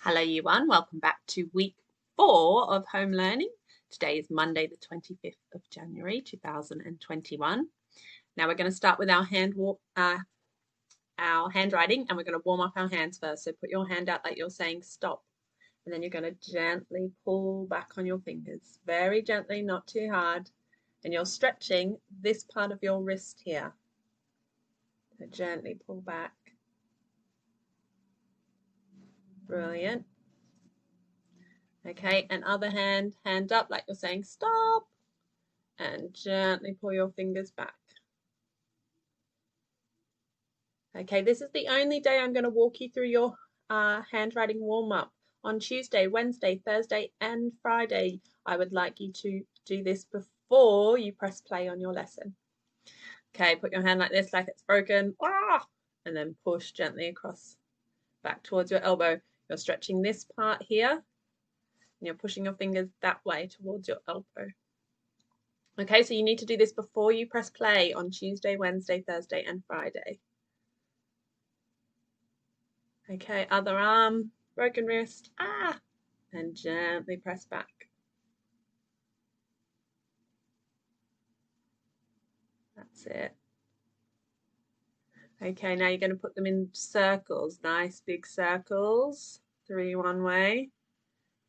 Hello Year 1, welcome back to week 4 of home learning. Today is Monday the 25th of January 2021. Now we're going to start with our handwriting, and we're going to warm up our hands first. So put your hand out like you're saying stop, and then you're going to gently pull back on your fingers. Very gently, not too hard. And you're stretching this part of your wrist here. So gently pull back. Brilliant. Okay, and other hand up like you're saying stop, and gently pull your fingers back. Okay, this is the only day I'm going to walk you through your handwriting warm-up. On Tuesday, Wednesday, Thursday and Friday, I would like you to do this before you press play on your lesson. Okay, put your hand like this, like it's broken, and then push gently across back towards your elbow. You're stretching this part here, and you're pushing your fingers that way towards your elbow. Okay, so you need to do this before you press play on Tuesday, Wednesday, Thursday and Friday. Okay, other arm, broken wrist, and gently press back. That's it. Okay, now you're going to put them in circles, nice big circles, 3 one way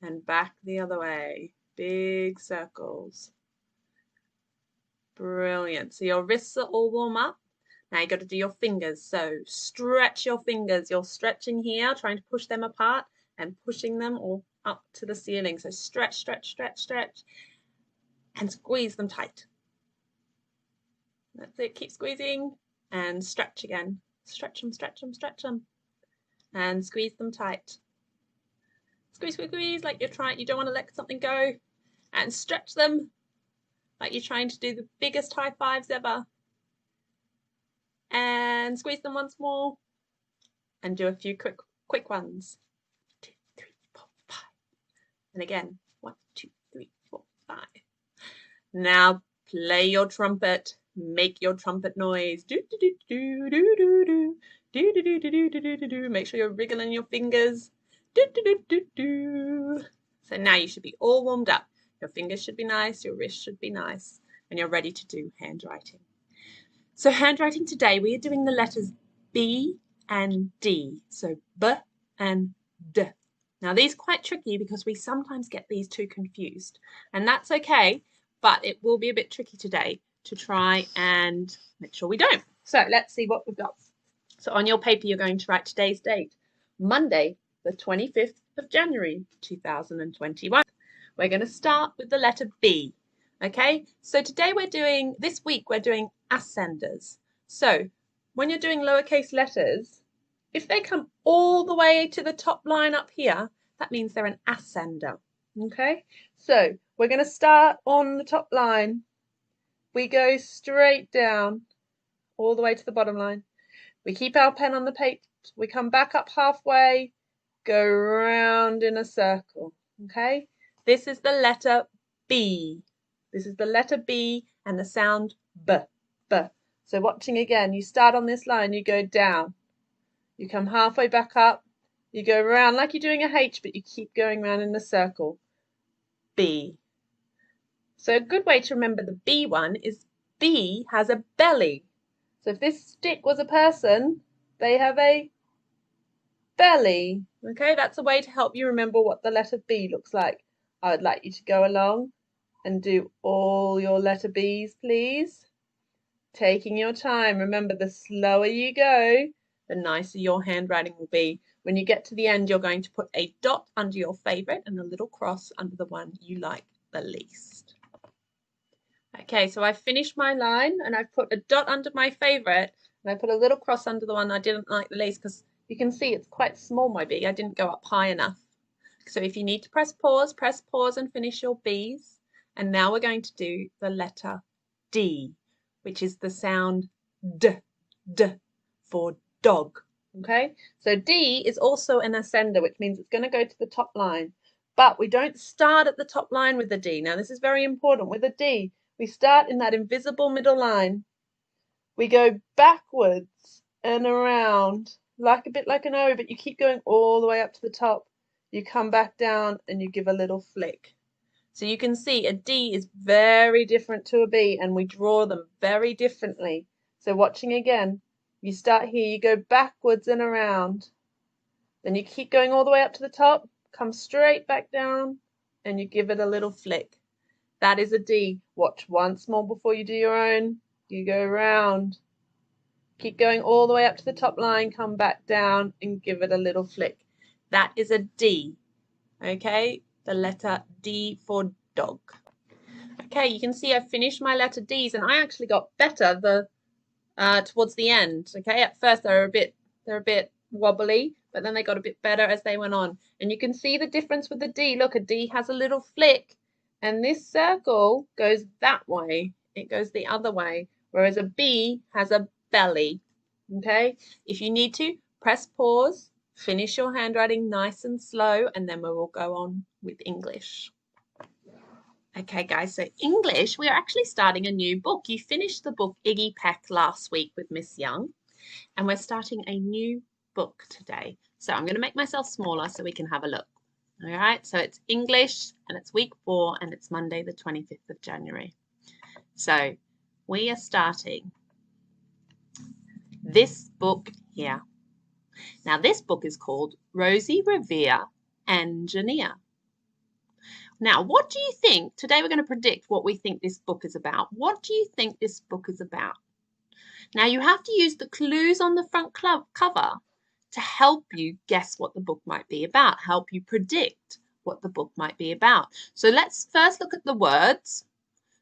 and back the other way, big circles. Brilliant. So your wrists are all warm up. Now you've got to do your fingers. So stretch your fingers. You're stretching here, trying to push them apart and pushing them all up to the ceiling. So stretch, stretch, stretch, stretch, and squeeze them tight. That's it. Keep squeezing and stretch again. Stretch them, stretch them, stretch them, and squeeze them tight. Squeeze, squeeze, squeeze, like you're trying. You don't want to let something go, and stretch them like you're trying to do the biggest high fives ever. And squeeze them once more, and do a few quick ones. 1, 2, 3, 4, 5. And again, 1, 2, 3, 4, 5. Now play your trumpet. Make your trumpet noise. Do do do do do do do do do do do do do do do. Make sure you're wriggling your fingers. Do do do do do. So now you should be all warmed up. Your fingers should be nice. Your wrist should be nice, and you're ready to do handwriting. So handwriting today, we are doing the letters B and D. So B and D. Now these are quite tricky because we sometimes get these two confused, and that's okay, but it will be a bit tricky today to try and make sure we don't. So let's see what we've got. So on your paper, you're going to write today's date, Monday, the 25th of January, 2021. We're going to start with the letter B. Okay, so today this week we're doing ascenders. So when you're doing lowercase letters, if they come all the way to the top line up here, that means they're an ascender. Okay, so we're going to start on the top line. We go straight down all the way to the bottom line. We keep our pen on the page. We come back up halfway, go round in a circle. Okay, this is the letter B. This is the letter B and the sound B, B. So watching again, you start on this line, you go down. You come halfway back up, you go round like you're doing a H, but you keep going round in a circle. B. So a good way to remember the B one is B has a belly. So if this stick was a person, they have a belly. Okay, that's a way to help you remember what the letter B looks like. I would like you to go along and do all your letter B's, please. Taking your time. Remember, the slower you go, the nicer your handwriting will be. When you get to the end, you're going to put a dot under your favorite and a little cross under the one you like the least. Okay, so I've finished my line and I've put a dot under my favorite and I put a little cross under the one I didn't like the least because you can see it's quite small, my B. I didn't go up high enough. So if you need to press pause and finish your B's. And now we're going to do the letter D, which is the sound D, D for dog. Okay, so D is also an ascender, which means it's going to go to the top line. But we don't start at the top line with the D. Now this is very important. With a D, we start in that invisible middle line. We go backwards and around, like a bit like an O, but you keep going all the way up to the top. you come back down and you give a little flick. So you can see a D is very different to a B, and we draw them very differently. So watching again, you start here, you go backwards and around. Then you keep going all the way up to the top, come straight back down, and you give it a little flick. That is a D. Watch once more before you do your own. You go around. Keep going all the way up to the top line, come back down and give it a little flick. That is a D. Okay, the letter D for dog. Okay, you can see I finished my letter D's, and I actually got better towards the end. Okay, at first they're a bit wobbly, but then they got a bit better as they went on. And you can see the difference with the D. Look, a D has a little flick, and this circle goes that way. It goes the other way, whereas a B has a belly. Okay, if you need to, press pause, finish your handwriting nice and slow, and then we will go on with English. Okay, guys, so English, we are actually starting a new book. You finished the book Iggy Peck last week with Miss Young, and we're starting a new book today. So I'm going to make myself smaller so we can have a look. All right, so it's English, and it's week 4, and it's Monday the 25th of January. So we are starting this book here. Now, this book is called Rosie Revere Engineer. Now, what do you think? Today we're going to predict what we think this book is about. What do you think this book is about? Now, you have to use the clues on the front cover to help you guess what the book might be about, help you predict what the book might be about. So let's first look at the words.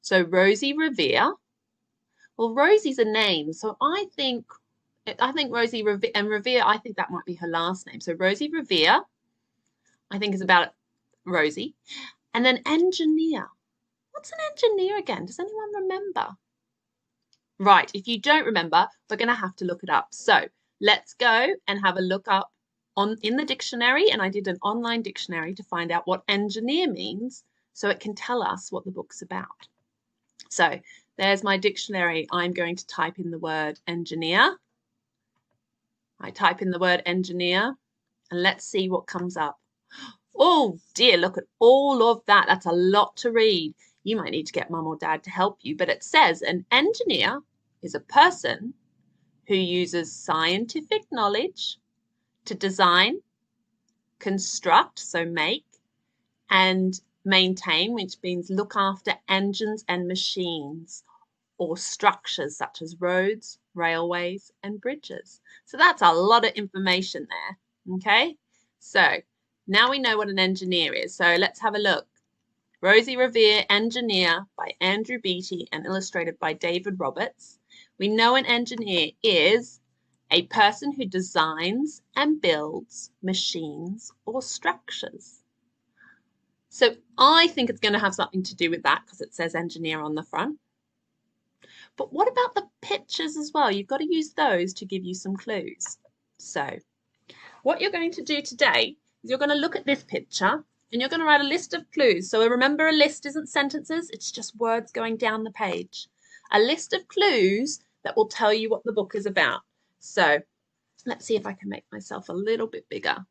So Rosie Revere. Well, Rosie's a name, so I think Rosie Revere, and Revere, I think that might be her last name. So Rosie Revere, I think is about Rosie. And then engineer. What's an engineer again? Does anyone remember? Right, if you don't remember, we're going to have to look it up. So let's go and have a look up in the dictionary. And I did an online dictionary to find out what engineer means so it can tell us what the book's about. So there's my dictionary. I'm going to type in the word engineer. I type in the word engineer and let's see what comes up. Oh dear, look at all of that. That's a lot to read. You might need to get mum or dad to help you, but it says an engineer is a person who uses scientific knowledge to design, construct, so make, and maintain, which means look after engines and machines or structures such as roads, railways, and bridges. So that's a lot of information there, okay? So now we know what an engineer is. So let's have a look. Rosie Revere Engineer by Andrew Beattie and illustrated by David Roberts. We know an engineer is a person who designs and builds machines or structures. So I think it's going to have something to do with that because it says engineer on the front. But what about the pictures as well? You've got to use those to give you some clues. So what you're going to do today is you're going to look at this picture and you're going to write a list of clues. So remember, a list isn't sentences, it's just words going down the page. A list of clues that will tell you what the book is about. So let's see if I can make myself a little bit bigger.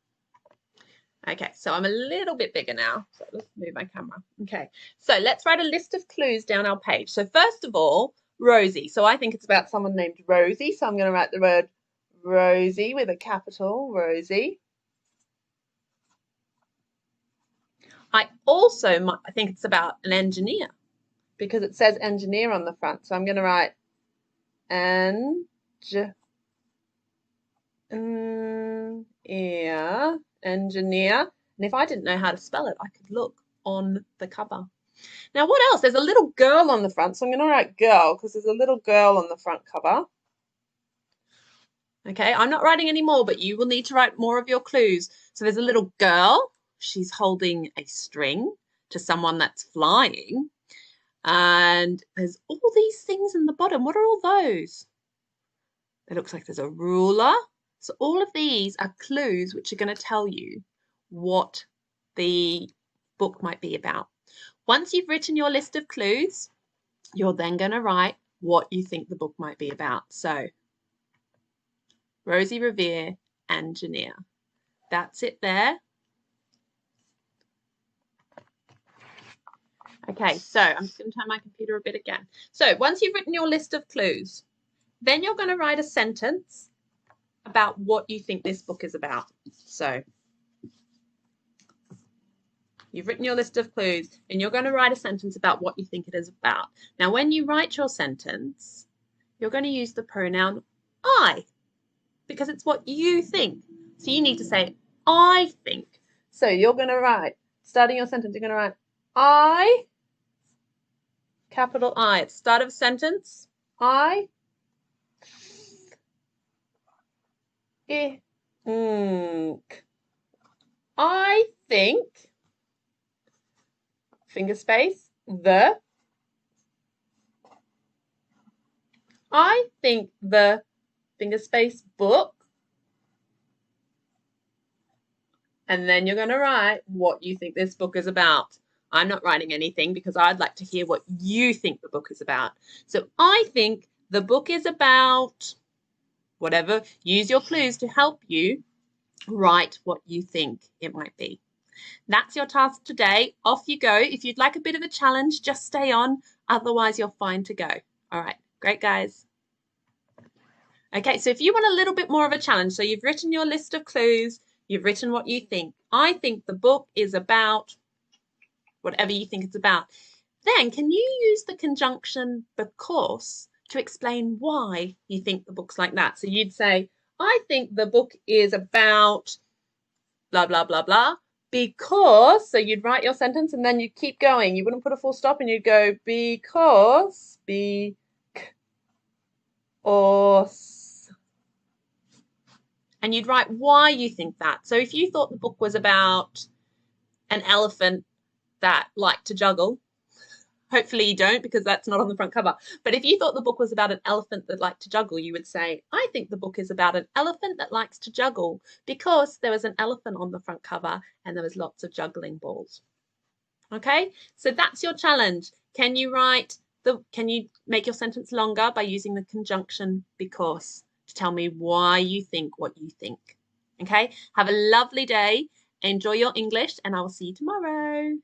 Okay, so I'm a little bit bigger now. So let's move my camera. Okay, so let's write a list of clues down our page. So first of all, Rosie. So I think it's about someone named Rosie. So I'm going to write the word Rosie with a capital, Rosie. I think it's about an engineer because it says engineer on the front. So I'm going to write engineer. And if I didn't know how to spell it, I could look on the cover. Now, what else? There's a little girl on the front. So I'm going to write girl because there's a little girl on the front cover. Okay, I'm not writing any more, but you will need to write more of your clues. So there's a little girl. She's holding a string to someone that's flying. And there's all these things in the bottom. What are all those? It looks like there's a ruler. So all of these are clues which are going to tell you what the book might be about. Once you've written your list of clues, you're then going to write what you think the book might be about. So Rosie Revere Engineer. That's it there. Okay, so I'm just going to turn my computer a bit again. So once you've written your list of clues, then you're going to write a sentence about what you think this book is about. So you've written your list of clues and you're going to write a sentence about what you think it is about. Now, when you write your sentence, you're going to use the pronoun I because it's what you think. So you need to say, I think. So you're going to write, starting your sentence, you're going to write I, capital I. At the start of a sentence, I think. I think, finger space, I think the, finger space, book. And then you're going to write what you think this book is about. I'm not writing anything because I'd like to hear what you think the book is about. So I think the book is about whatever. Use your clues to help you write what you think it might be. That's your task today. Off you go. If you'd like a bit of a challenge, just stay on. Otherwise, you're fine to go. All right. Great, guys. Okay, so if you want a little bit more of a challenge, so you've written your list of clues, you've written what you think. I think the book is about whatever you think it's about. Then can you use the conjunction because to explain why you think the book's like that? So you'd say, I think the book is about blah, blah, blah, blah, because, so you'd write your sentence and then you'd keep going. You wouldn't put a full stop and you'd go, because, and you'd write why you think that. So if you thought the book was about an elephant that liked to juggle, hopefully you don't because that's not on the front cover. But if you thought the book was about an elephant that liked to juggle, you would say, I think the book is about an elephant that likes to juggle because there was an elephant on the front cover and there was lots of juggling balls. Okay, so that's your challenge. Can you make your sentence longer by using the conjunction because to tell me why you think what you think? Okay, have a lovely day. Enjoy your English and I will see you tomorrow.